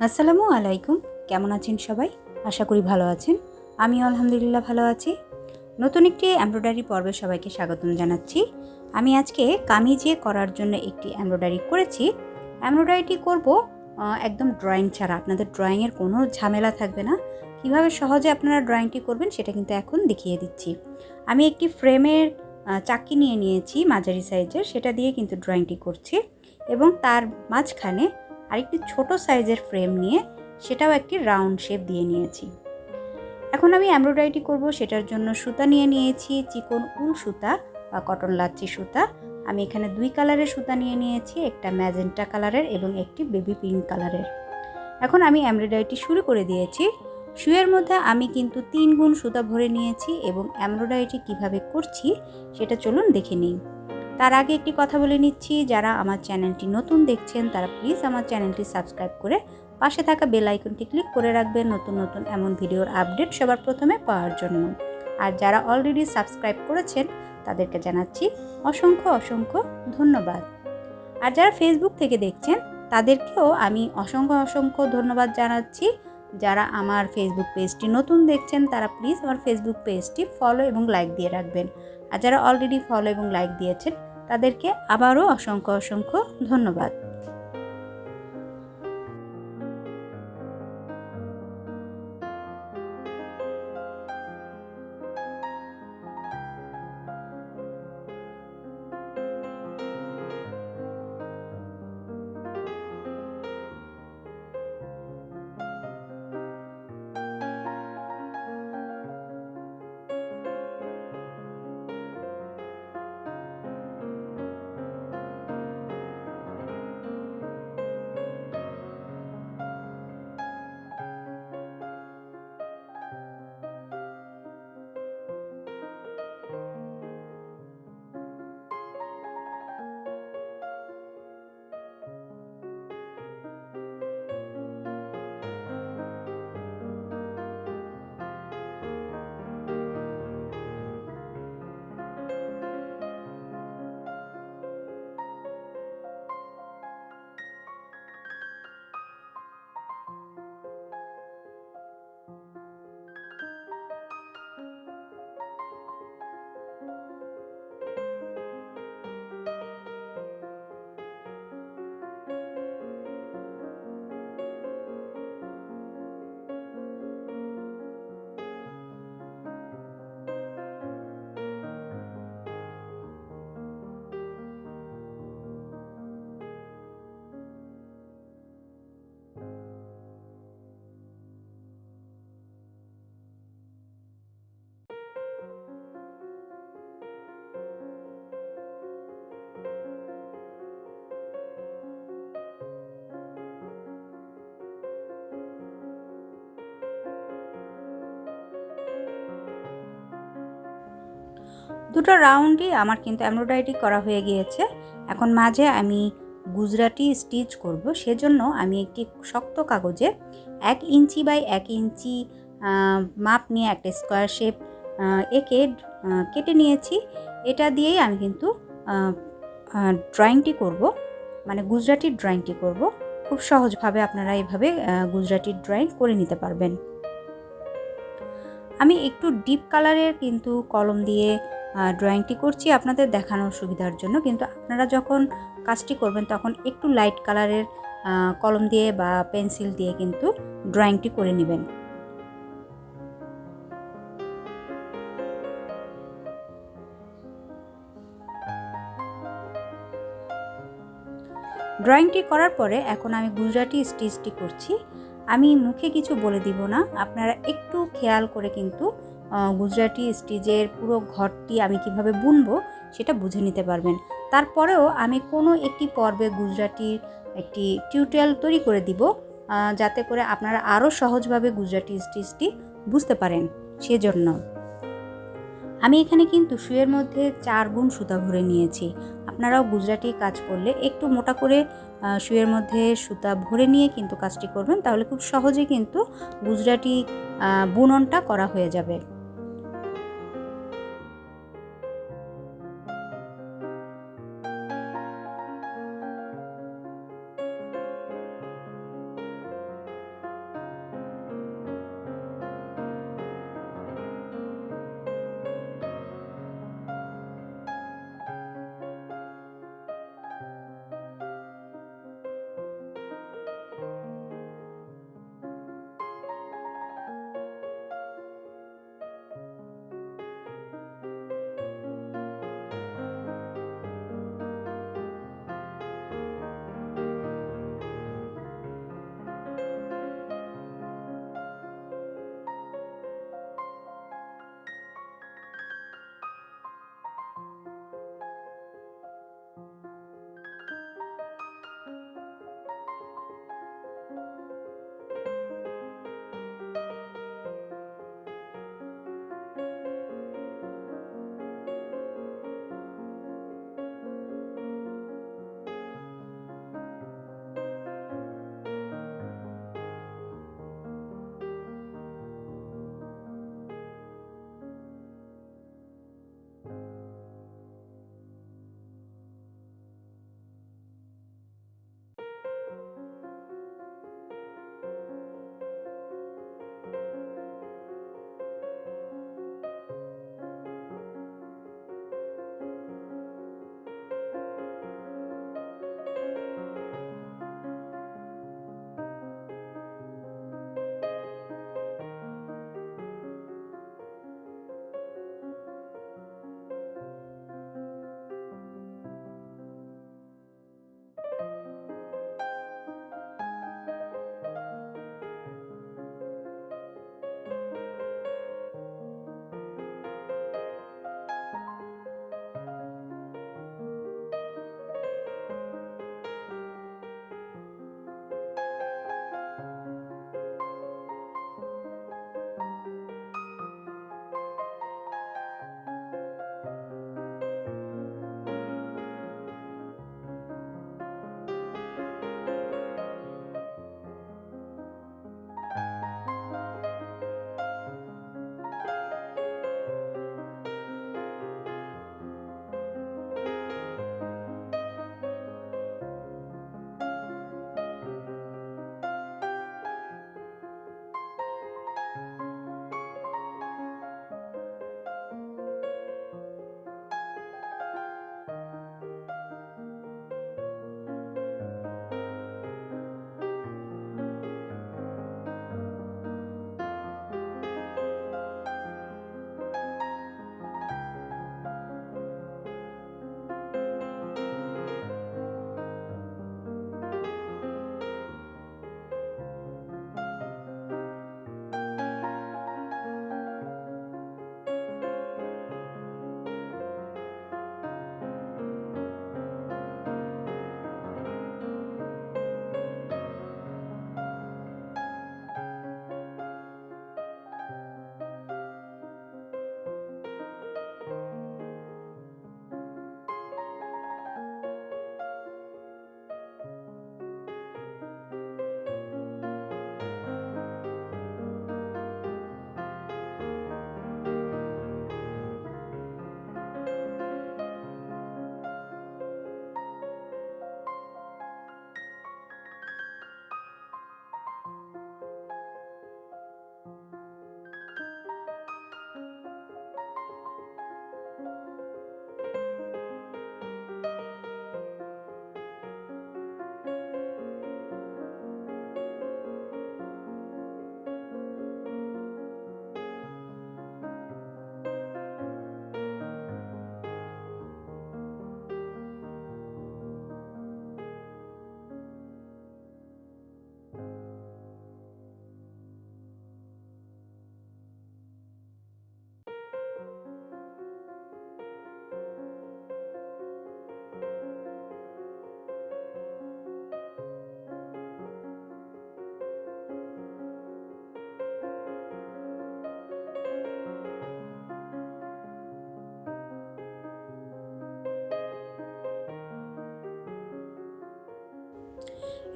আসসালামু আলাইকুম। কেমন আছেন সবাই? আশা করি ভালো আছেন। আমি আলহামদুলিল্লাহ ভালো আছি। নতুন একটি এমব্রয়ডারি পর্বে সবাইকে স্বাগতম জানাচ্ছি। আমি আজকে কামিজে করার জন্য একটি এমব্রয়ডারি করেছি। এমব্রয়ডারিটি করব একদম ড্রয়িং ছাড়া। আপনাদের ড্রয়িংয়ের কোনো ঝামেলা থাকবে না। কিভাবে সহজে আপনারা ড্রয়িংটি করবেন সেটা কিন্তু এখন দেখিয়ে দিচ্ছি। আমি একটি ফ্রেমের চাক্কি নিয়ে নিয়েছি মাঝারি সাইজের, সেটা দিয়ে কিন্তু ড্রয়িংটি করছি এবং তার মাঝখানে আরেকটি ছোট সাইজের ফ্রেম নিয়ে সেটাও একটি রাউন্ড শেপ দিয়ে নিয়েছি। এখন আমি এমব্রয়ডারিটি করব, সেটার জন্য সুতা নিয়ে নিয়েছি চিকন উল সুতা বা কটন লাচ্ছি সুতা। আমি এখানে 2 কালারের সুতা নিয়ে নিয়েছি, একটা ম্যাজেন্টা কালারের এবং একটি বেবি পিঙ্ক কালারের। এখন আমি এমব্রয়ডারিটি শুরু করে দিয়েছি। সুইয়ের মধ্যে আমি কিন্তু 3 গুণ সুতা ভরে নিয়েছি এবং এমব্রয়ডারিটি কিভাবে করছি সেটা চলুন দেখে নিই। তার আগে একটি কথা বলে নিচ্ছি, যারা আমার চ্যানেলটি নতুন দেখছেন তারা প্লিজ আমার চ্যানেলটি সাবস্ক্রাইব করে পাশে থাকা বেল আইকনটি ক্লিক করে রাখবেন নতুন নতুন এমন ভিডিওর আপডেট সবার প্রথমে পাওয়ার জন্য। আর যারা অলরেডি সাবস্ক্রাইব করেছেন তাদেরকে জানাচ্ছি অসংখ্য অসংখ্য ধন্যবাদ। আর যারা ফেসবুক থেকে দেখছেন তাদেরকেও আমি অসংখ্য অসংখ্য ধন্যবাদ জানাচ্ছি। যারা আমার ফেসবুক পেজটি নতুন দেখছেন তারা প্লিজ আমার ফেসবুক পেজটি ফলো এবং লাইক দিয়ে রাখবেন। আর যারা অলরেডি ফলো এবং লাইক দিয়েছেন তাদেরকে আবারও অসংখ্য অসংখ্য ধন্যবাদ। দুটো রাউন্ডই আমার কিন্তু এমব্রয়ডারি করা হয়ে গিয়েছে। এখন মাঝে আমি গুজরাটি স্টিচ করব, সেজন্য আমি একটি শক্ত কাগজে 1 ইঞ্চি বাই 1 ইঞ্চি মাপ নিয়ে একটা স্কোয়ার শেপ এঁকে কেটে নিয়েছি। এটা দিয়েই আমি কিন্তু ড্রয়িংটি করব, মানে গুজরাটির ড্রয়িংটি করব। খুব সহজভাবে আপনারা এইভাবে গুজরাটির ড্রয়িং করে নিতে পারবেন। আমি একটু ডিপ কালারের কিন্তু কলম দিয়ে ড্রয়িংটি করছি আপনাদের দেখানোর সুবিধার জন্য, কিন্তু আপনারা যখন কাজটি করবেন তখন একটু লাইট কালারের কলম দিয়ে বা পেন্সিল দিয়ে কিন্তু ড্রয়িংটি করে নেবেন। ড্রয়িংটি করার পরে এখন আমি গুজরাটি স্টিচটি করছি। আমি মুখে কিছু বলে দিব না, আপনারা একটু খেয়াল করে কিন্তু গুজরাটি স্টিচের পুরো ঘরটি আমি কিভাবে বুনবো সেটা বুঝে নিতে পারবেন। তারপরেও আমি কোনো একটি পর্বে গুজরাটির একটি টিউটোরিয়াল তৈরি করে দিব, যাতে করে আপনারা আরও সহজভাবে গুজরাটি স্টিচটি বুঝতে পারেন। সেজন্য আমি এখানে কিন্তু সুইয়ের মধ্যে 4 গুণ সুতা ভরে নিয়েছি। আপনারাও গুজরাটি কাজ করলে একটু মোটা করে সুইয়ের মধ্যে সুতা ভরে নিয়ে কিন্তু কাজটি করবেন, তাহলে খুব সহজে কিন্তু গুজরাটি বুননটা করা হয়ে যাবে।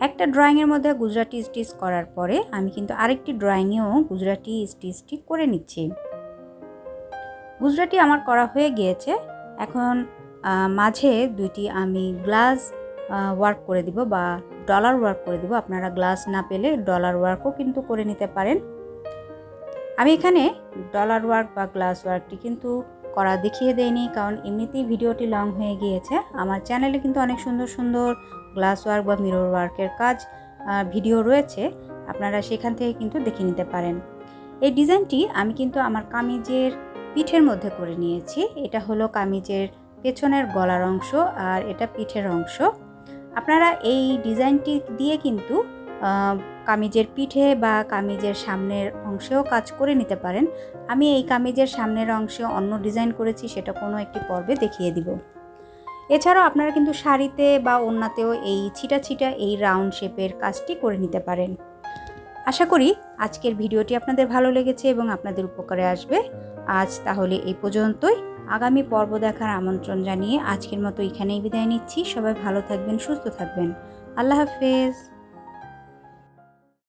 একটা ড্রয়িংয়ের মধ্যে গুজরাটি স্টিচ করার পরে আমি কিন্তু আরেকটি ড্রয়িংয়েও গুজরাটি স্টিচটি করে নিচ্ছি। গুজরাটি আমার করা হয়ে গিয়েছে। এখন মাঝে দুইটি আমি গ্লাস ওয়ার্ক করে দিব বা ডলার ওয়ার্ক করে দিব। আপনারা গ্লাস না পেলে ডলার ওয়ার্কও কিন্তু করে নিতে পারেন। আমি এখানে ডলার ওয়ার্ক বা গ্লাস ওয়ার্কটি কিন্তু করা দেখিয়ে দেইনি, কারণ এমনিতেই ভিডিওটি লং হয়ে গিয়েছে। আমার চ্যানেলে কিন্তু অনেক সুন্দর সুন্দর গ্লাস ওয়ার্ক বা মিরর ওয়ার্কের কাজ ভিডিও রয়েছে, আপনারা সেখান থেকে কিন্তু দেখে নিতে পারেন। এই ডিজাইনটি আমি কিন্তু আমার কামিজের পিঠের মধ্যে করে নিয়েছি। এটা হলো কামিজের পেছনের গলার অংশ আর এটা পিঠের অংশ। আপনারা এই ডিজাইনটি দিয়ে কিন্তু কামিজের পিঠে বা কামিজের সামনের অংশেও কাজ করে নিতে পারেন। আমি এই কামিজের সামনের অংশে অন্য ডিজাইন করেছি, সেটা কোনো একটি পর্বে দেখিয়ে দিব। এছাড়াও আপনারা কিন্তু শাড়িতে বা ওড়নাতেও এই ছিটা ছিটা এই রাউন্ড শেপের কাজটি করে নিতে পারেন। আশা করি আজকের ভিডিওটি আপনাদের ভালো লেগেছে এবং আপনাদের উপকারে আসবে। আজ তাহলে এই পর্যন্তই। আগামী পর্ব দেখার আমন্ত্রণ জানিয়ে আজকের মতো এখানেই বিদায় নিচ্ছি। সবাই ভালো থাকবেন, সুস্থ থাকবেন। আল্লাহ হাফেজ।